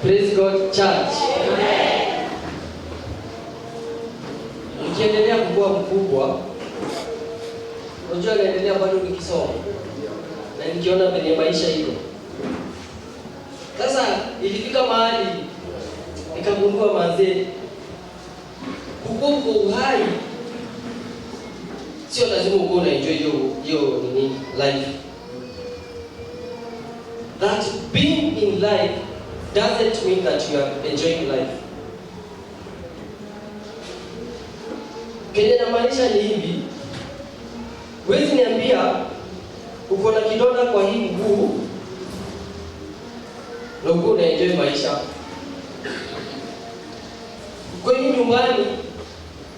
Praise God church. Amen. Nikiendelea kukua mkubwa, unajua naendelea bado nikisoma na nikiona kwenye maisha hilo. Sasa ilifika mahali nikagundua mazee, kukua uhai sio lazima uko na enjoy hiyo nini life. That being in life doesn't mean that you are enjoying life. Kile namaanisha ni hivi, wewe niambia uko na kidonda kwa hii mguu na uko unaenjoy maisha. Kwa hiyo nyumbani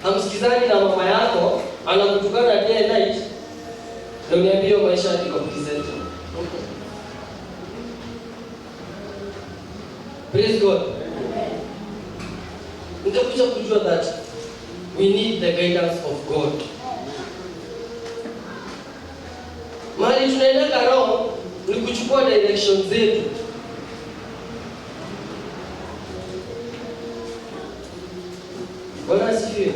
hamsikizani na mama yako anakutukana day and night, na uniambia maisha yako present. Praise God. Nitakuja kujua that we need the guidance of God. Mahali tunaenda karo ni kuchukua direction zetu. Bwana asifiwe.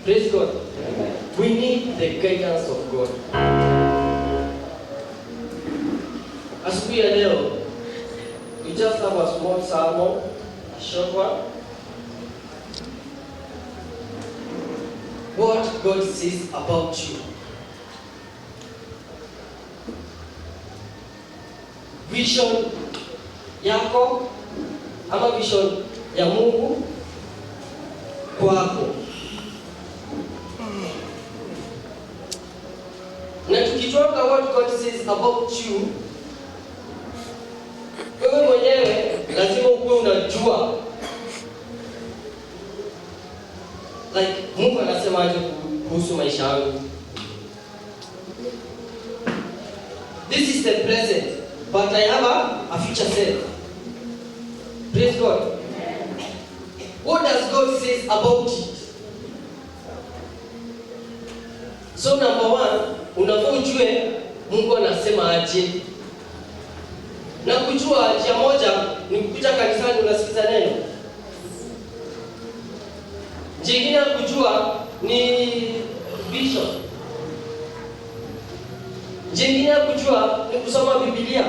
Praise God. We need the guidance of God. Asubuhi ya leo, we just have a small sermon, a short one. What God says about you. Vision yako ama vision ya Mungu kwako. Na tukitoka what God says about you, wewe mwenyewe lazima ukuwe unajua like Mungu anasemaje kuhusu maisha yangu. This is the present, but I have a future self. Praise God. What does God say about it? So number one, unafaa ujue Mungu anasema aje. Na kujua njia moja ni kukuja kanisani unasikiza neno. Njia nyingine ya kujua ni vision. Njia nyingine ya kujua ni kusoma Biblia.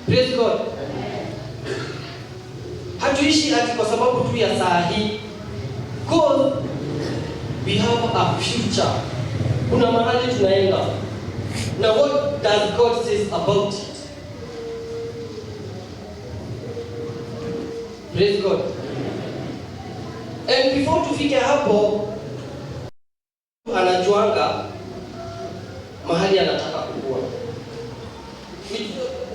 Praise God. Hatuishi ati kwa sababu tu ya saa hii. God, we have a future. Kuna mahali tunaenda. Now what does God say about it? Praise God. And before tufike hapo, anajuanga mahali anataka kukua.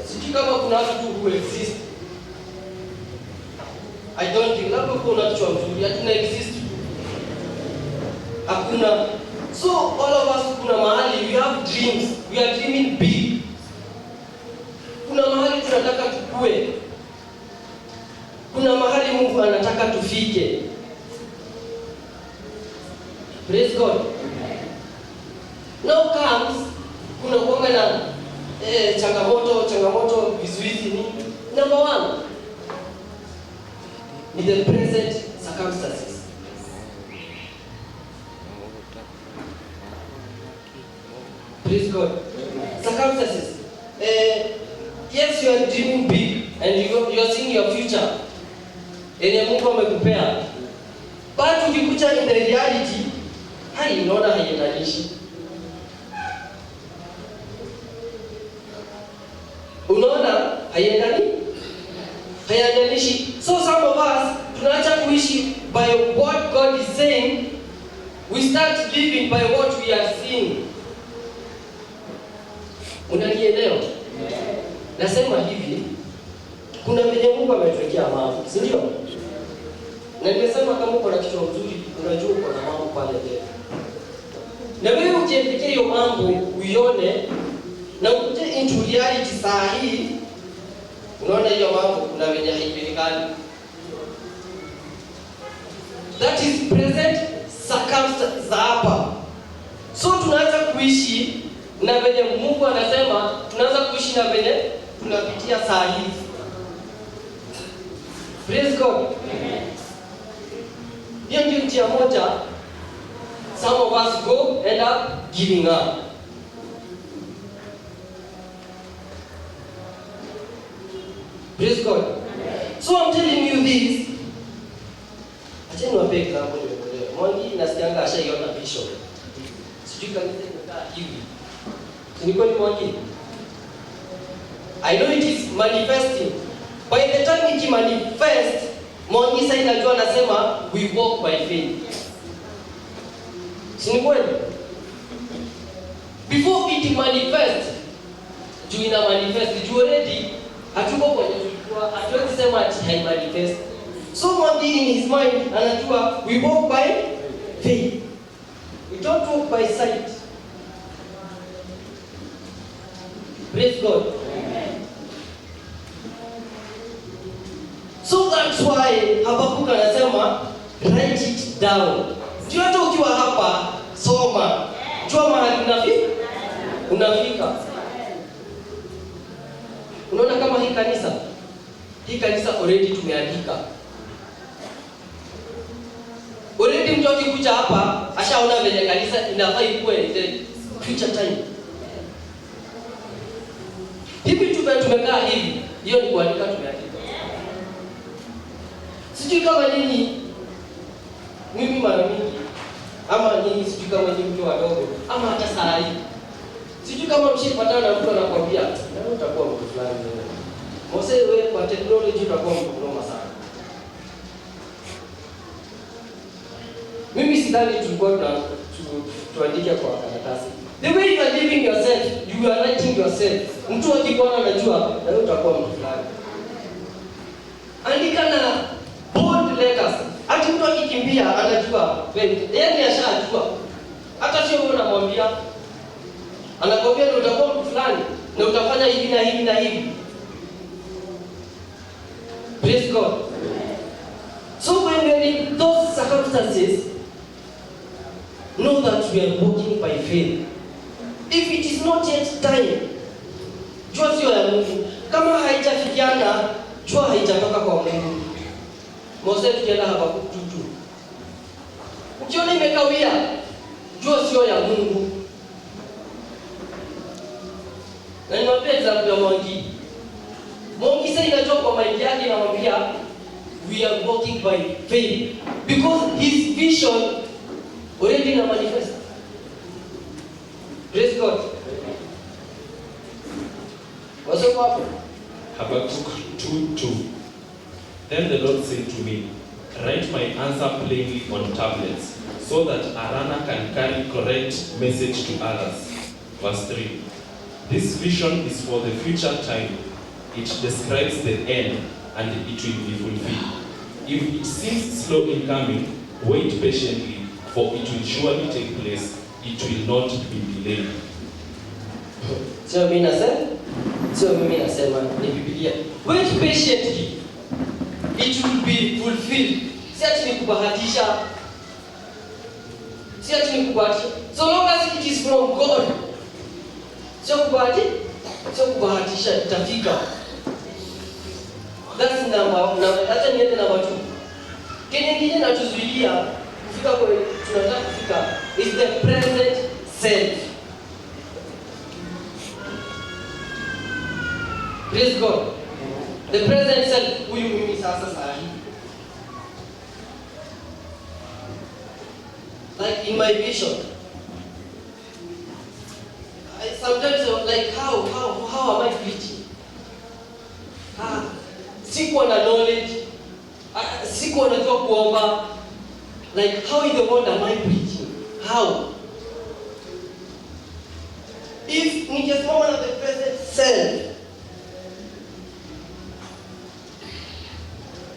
Sijui kama kuna watu who exist. I don't think labda kuna kichwa mzuri, hatuna exist. Hakuna. So all of us kuna mahali, we have dreams, we are dreaming big. Kuna mahali tunataka tukue. Kuna mahali Mungu anataka tufike. Praise God. Now comes kuna kuanga na changamoto vizuizi ni number 1 ni the present circumstances. Praise God. Circumstances. Yes, you are dreaming big and you are seeing your future. Yenye Mungu amekupea. But ukikuja in the reality, unaona haiendanishi. Unaona haiendanishi. So some of us tunaacha kuishi by what God is saying, we start living by what we are seeing. Unanielewa? Nasema hivi, kuna venye Mungu ametuwekea mambo, si ndio? Na nimesema kama uko na kitu mzuri, unajua uko na mambo pale mbele. Na wewe ujifikirie hiyo mambo, uione na ukuje into reality saa hii, unaona hiyo mambo kuna venye haijulikani. That is present circumstances hapa. So tunaanza kuishi na venye Mungu anasema, tunaanza kuishi na venye tunapitia saa hii. Praise God. Hiyo ndio njia moja some of us go end up giving up. Praise God. So I'm telling you this. Acha niwape example nimeelewa. Mwangi nasikianga ashaiona bishop. Sijui kama nitakaa hivi. Ni kweli Mwangi? I know it is manifesting. By the time it manifest, Mwangi sasa inajua anasema we walk by faith. Si ni kweli? Before it manifest, juu ina manifest, juu already hatuko kwenye tulikuwa, hatuwezi sema ati hai manifest. So Mwangi in his mind anajua we walk by faith. We don't walk by sight. Praise God. So that's why Habakkuk anasema write it down. Jua hata ukiwa hapa soma. Jua mahali unafika. Unaona kama hii kanisa already tumeandika. Already mtu akikuja hapa ashaona vile kanisa inafaa ikuwe the future time. Hivi tumekaa hivi, hiyo ni kuandika tumeandika. Sijui kama nini, mimi mara mingi, ama nini sijui kama nini mtu wadogo, ama hata saa hii. Sijui kama mshipatana na mtu anakuambia, na wewe utakuwa mtu fulani wewe. Mose wewe kwa technology utakuwa mtu mnoma sana. Mimi sidhani tulikuwa tuandike kwa karatasi. The way you are living yourself, you are writing yourself. Mtu akikuona anajua, na wewe utakuwa mtu fulani. Andika na bold letters. Hata mtu akikimbia anajua, yeye ashajua. Hata sio wewe unamwambia. Anakwambia ndio utakuwa mtu fulani na utafanya hivi na hivi na hivi. Praise God. So when we are in those circumstances, know that we are walking by faith. If it is not yet time, jua sio ya Mungu. Kama haijafikiana, jua haijatoka kwa Mungu. Mose tukienda hapa kututu. Ukiona imekawia, jua sio ya Mungu. Na niwape example ya Mwangi. Mwangi sasa inajua kwa mind yake na mwambia we are walking by faith because his vision already na manifest. Praise God. What's up? Habakkuk 2:2. Then the Lord said to me, Write my answer plainly on tablets, so that a runner can carry correct message to others. Verse 3. This vision is for the future time. It describes the end, and it will be fulfilled. If it seems slow in coming, wait patiently, for it will surely take place. It will not be delayed. So mimi nasema ni Biblia. Wait patiently. It will be fulfilled. Si ati ni kubahatisha. So long as it is from God. Sio kubahatisha itafika. That's number. Acha niende number 2. Kingine natuzuilia kufika kwa tunataka kufika is the present self. Praise God. The present self, huyu mimi sasa sahi. Like in my vision, I sometimes like how am I preaching? Sikuwa na knowledge, sikuwa najua kuomba. Like how in the world am I preaching? How? If ningesimama na the present self,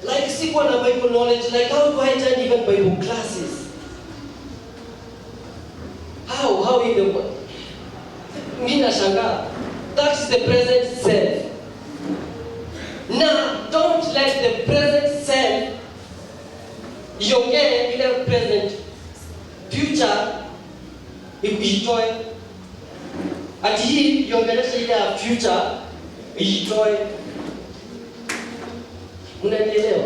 like sikuwa na Bible knowledge, like how do I attend even Bible classes? How in the world? Mimi nashangaa. That is the present self. Now, don't let the present self iongee ile present future iitoe. Ati hii iongelesha ile future iitoe. Unanielewa?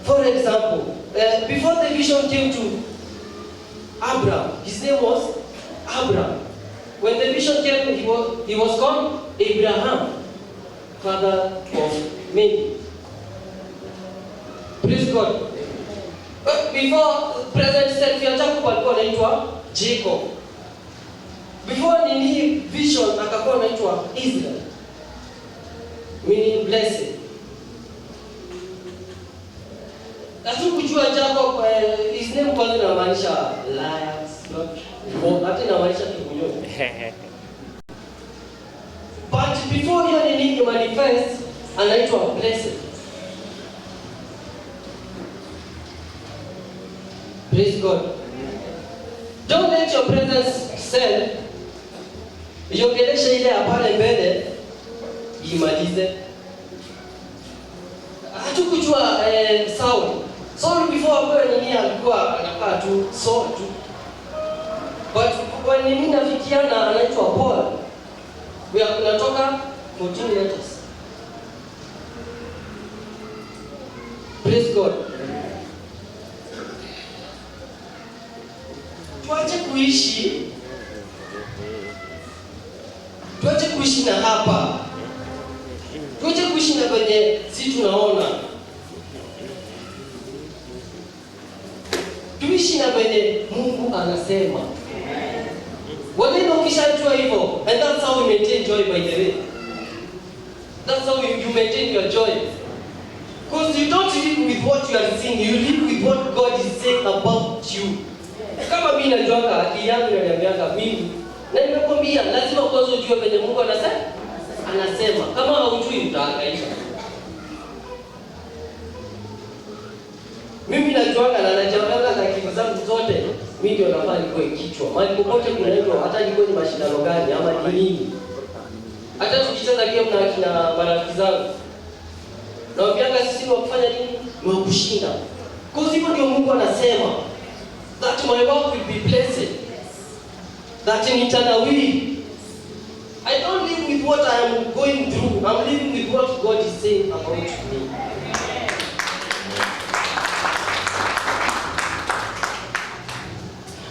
For example, before the vision came to Abraham, his name was Abraham. When the vision came, he was called Abraham, father of many. Praise God. But before present self ya Jacob alikuwa anaitwa Jacob. Before nini vision akakuwa anaitwa Israel, meaning blessed. Kujua Jacob, his name kwanza inamaanisha liars, hata inamaanisha kibunyoni. But before hiyo nini manifest, anaitwa blessed. Praise God. Don't let your presence self iongeleshe ile pale mbele imalize. Hatukujua Saul before ambaye nini alikuwa anakaa tu Saul tu. But kwa nini nafikiana anaitwa Paul? We are tunatoka 14 letters. Praise God. Tuache kuishi na hapa. Tuache kuishi na kwenye si tunaona. Tuishi na kwenye Mungu anasema. Wale ukishajua hivyo, and that's how we maintain joy, by the way. That's how you maintain your joy. Because you don't live with what you are seeing, you live with what God is saying about you. Kama mimi najua akili yangu inaniambia mimi, na nimekwambia lazima kwanza ujue venye Mungu anasema. Kama haujui utahangaika. Mimi najuanga na najuanga na kitu zangu zote, mimi ndio nafaa nikoe kichwa. Mahali popote kunaitwa hata niko ni mashindano gani ama ni nini. Hata tukicheza game na kina marafiki zangu. Naambianga sisi ni kufanya nini? Ni kushinda. Kwa hivyo ndio Mungu anasema that my work will be blessed. That in eternal way. I don't live with what I am going through. I'm living with what God is saying about me.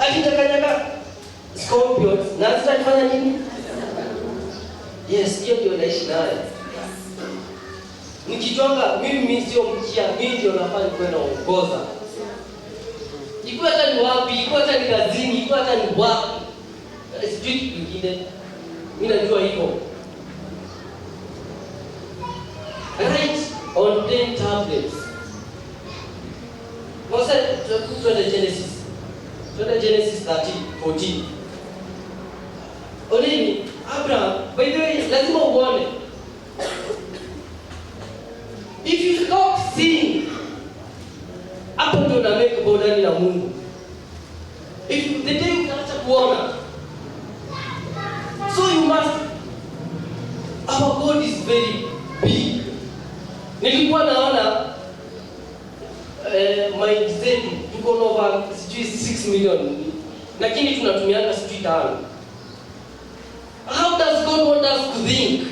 Akitaka scorpions, na zitafanya nini? Yes, hiyo ndio naishi nayo. Nikijwanga mimi sio mkia, mimi ndio nafanya kwenda kuongoza. Iko hata ni wapi, iko hata ni kazini, iko hata ni wapi. Sijui kingine. Mimi najua hivyo. Write on 10 tablets. What's that? Genesis 13:14. Only Abraham, by the way, lazima uone. If you stop seeing, hapo ndio na make boundary na Mungu. If the day utaacha kuona, so you must. Our God is very big. Nilikuwa naona mind zetu tuko over 6 million, lakini tunatumianga 5. How does God want us to think?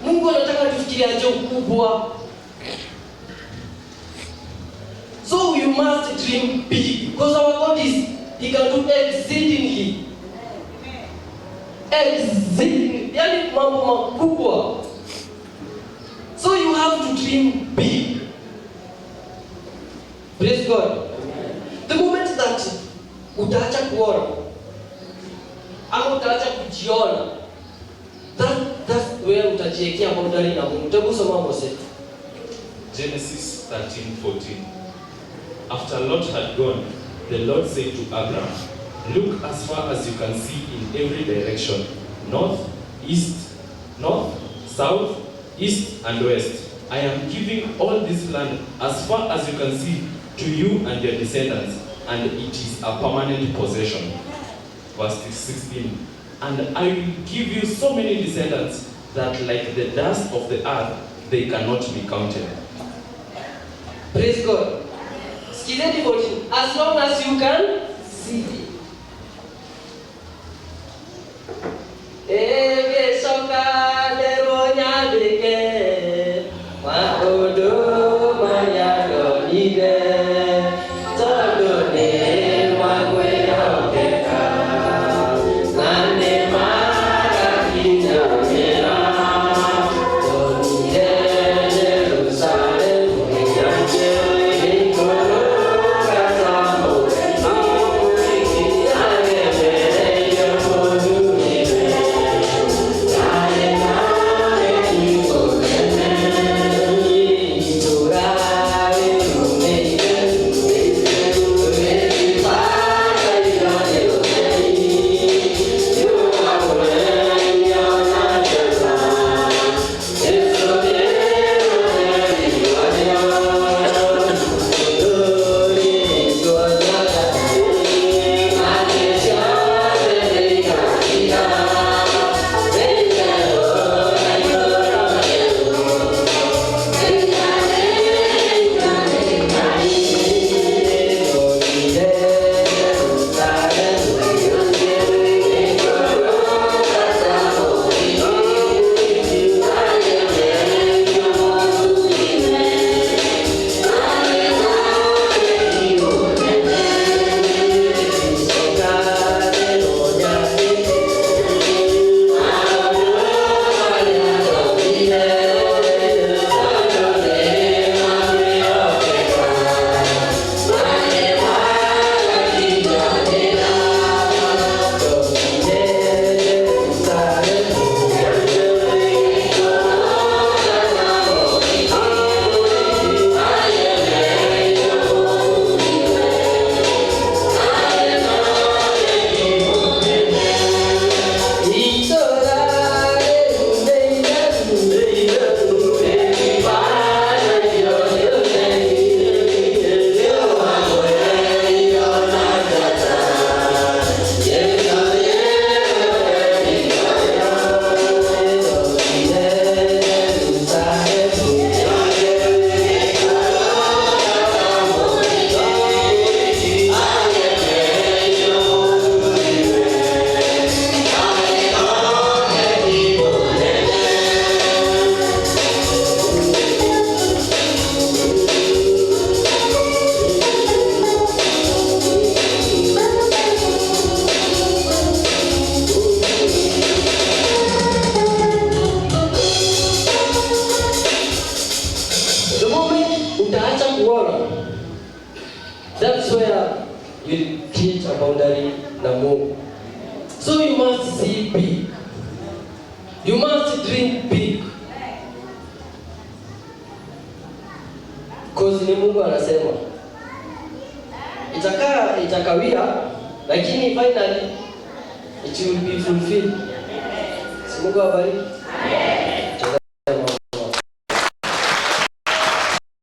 Mungu anataka tufikirie aje ukubwa. So you must dream big, because our God is, He can do exceedingly. Yani mambo makubwa. So you have to dream big. Praise God. The moment that utaacha kuona ama utaacha kujiona, that's where utajiwekea boundary na Mungu. Tebuso mambo sasa. Genesis 13:14. After Lot had gone, the Lord said to Abraham, "Look as far as you can see in every direction, north, south, east, and west. I am giving all this land as far as you can see to you and your descendants, and it is a permanent possession." Verse 16. "And I will give you so many descendants that like the dust of the earth, they cannot be counted." Praise God. Sikizeni 14. As long as you can see. Ege soka leronya deke ma odo maya donide todo ne ma kwena keka nane mara kinya mera donide Jerusalem kinya ikoro kasamo That's where you create a boundary na Mungu. So you must see big. You must dream big. Cause ni Mungu anasema. Itakawia, lakini finally it will be fulfilled. Si Mungu abariki.